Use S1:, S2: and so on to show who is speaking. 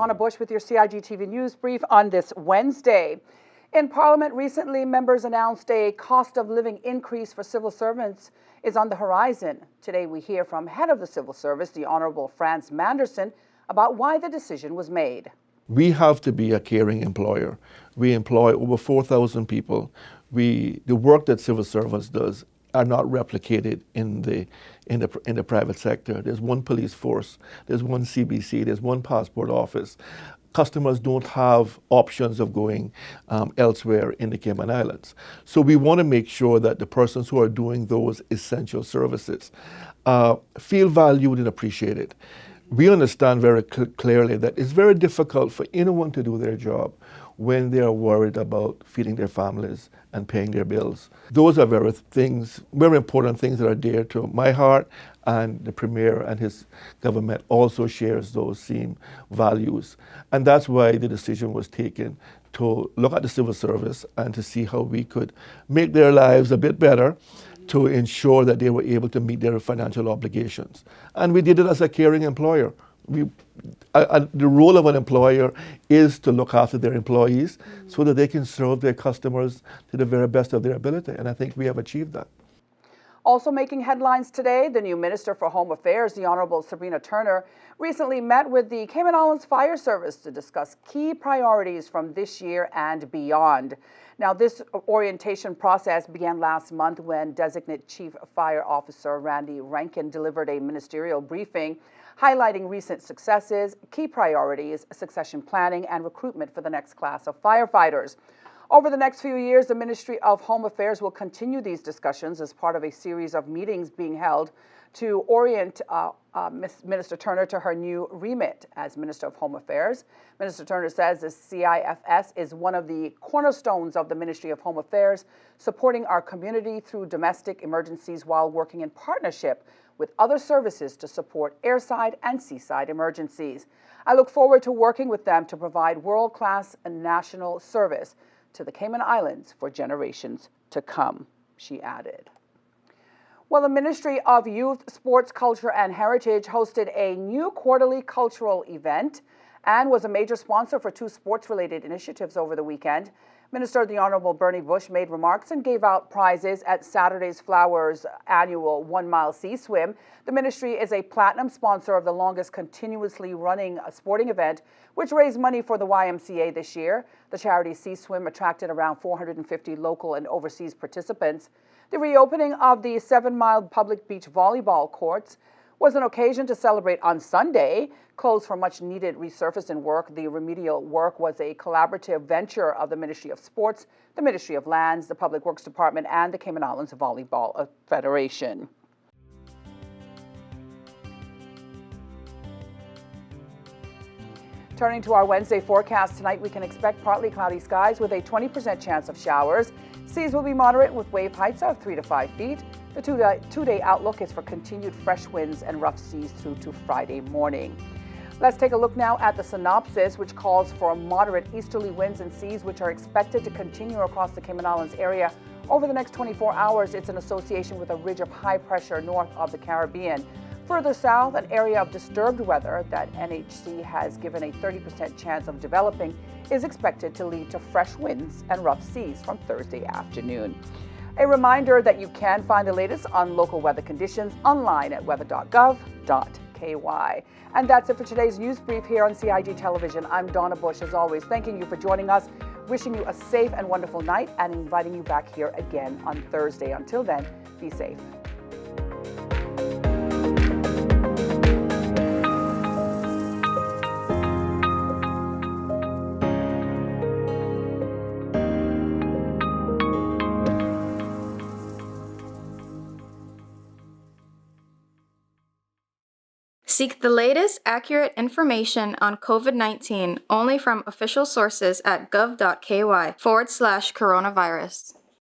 S1: Donna Bush with your CIG TV News Brief on this Wednesday. In Parliament recently, members announced a cost of living increase for civil servants is on the horizon. Today we hear from head of the Civil Service, the Honourable Franz Manderson, about why the decision was made.
S2: We have to be a caring employer. We employ over 4,000 people. The work that civil service does are not replicated in the private sector. There's one police force, there's one CBC, there's one passport office. Customers don't have options of going elsewhere in the Cayman Islands. So we want to make sure that the persons who are doing those essential services feel valued and appreciated. We understand very clearly that it's very difficult for anyone to do their job when they are worried about feeding their families and paying their bills. Those are very important things that are dear to my heart, and the Premier and his government also shares those same values. And that's why the decision was taken to look at the civil service and to see how we could make their lives a bit better to ensure that they were able to meet their financial obligations. And we did it as a caring employer. The role of an employer is to look after their employees so that they can serve their customers to the very best of their ability, and I think we have achieved that.
S1: Also making headlines today, the new Minister for Home Affairs, the Honourable Sabrina Turner, recently met with the Cayman Islands Fire Service to discuss key priorities from this year and beyond. Now, this orientation process began last month when Designate Chief Fire Officer Randy Rankin delivered a ministerial briefing highlighting recent successes, key priorities, succession planning, and recruitment for the next class of firefighters. Over the next few years, the Ministry of Home Affairs will continue these discussions as part of a series of meetings being held to orient Minister Turner to her new remit as Minister of Home Affairs. Minister Turner says the CIFS is one of the cornerstones of the Ministry of Home Affairs, supporting our community through domestic emergencies while working in partnership with other services to support airside and seaside emergencies. I look forward to working with them to provide world-class national service to the Cayman Islands for generations to come, she added. Well, the Ministry of Youth, Sports, Culture and Heritage hosted a new quarterly cultural event and was a major sponsor for two sports-related initiatives over the weekend. Minister the Honourable Bernie Bush made remarks and gave out prizes at Saturday's Flowers annual 1-mile sea swim. The ministry is a platinum sponsor of the longest continuously running sporting event, which raised money for the YMCA this year. The charity sea swim attracted around 450 local and overseas participants. The reopening of the 7-mile public beach volleyball courts was an occasion to celebrate on Sunday. Closed for much needed resurfacing work, the remedial work was a collaborative venture of the Ministry of Sports, the Ministry of Lands, the Public Works Department, and the Cayman Islands Volleyball Federation. Turning to our Wednesday forecast, tonight we can expect partly cloudy skies with a 20% chance of showers. Seas will be moderate with wave heights of 3 to 5 feet. The two-day outlook is for continued fresh winds and rough seas through to Friday morning. Let's take a look now at the synopsis, which calls for moderate easterly winds and seas, which are expected to continue across the Cayman Islands area over the next 24 hours. It's in association with a ridge of high pressure north of the Caribbean. Further south, an area of disturbed weather that NHC has given a 30% chance of developing is expected to lead to fresh winds and rough seas from Thursday afternoon. A reminder that you can find the latest on local weather conditions online at weather.gov.ky. And that's it for today's news brief here on CIG Television. I'm Donna Bush, as always, thanking you for joining us, wishing you a safe and wonderful night, and inviting you back here again on Thursday. Until then, be safe.
S3: Seek the latest, accurate information on COVID-19 only from official sources at gov.ky/coronavirus.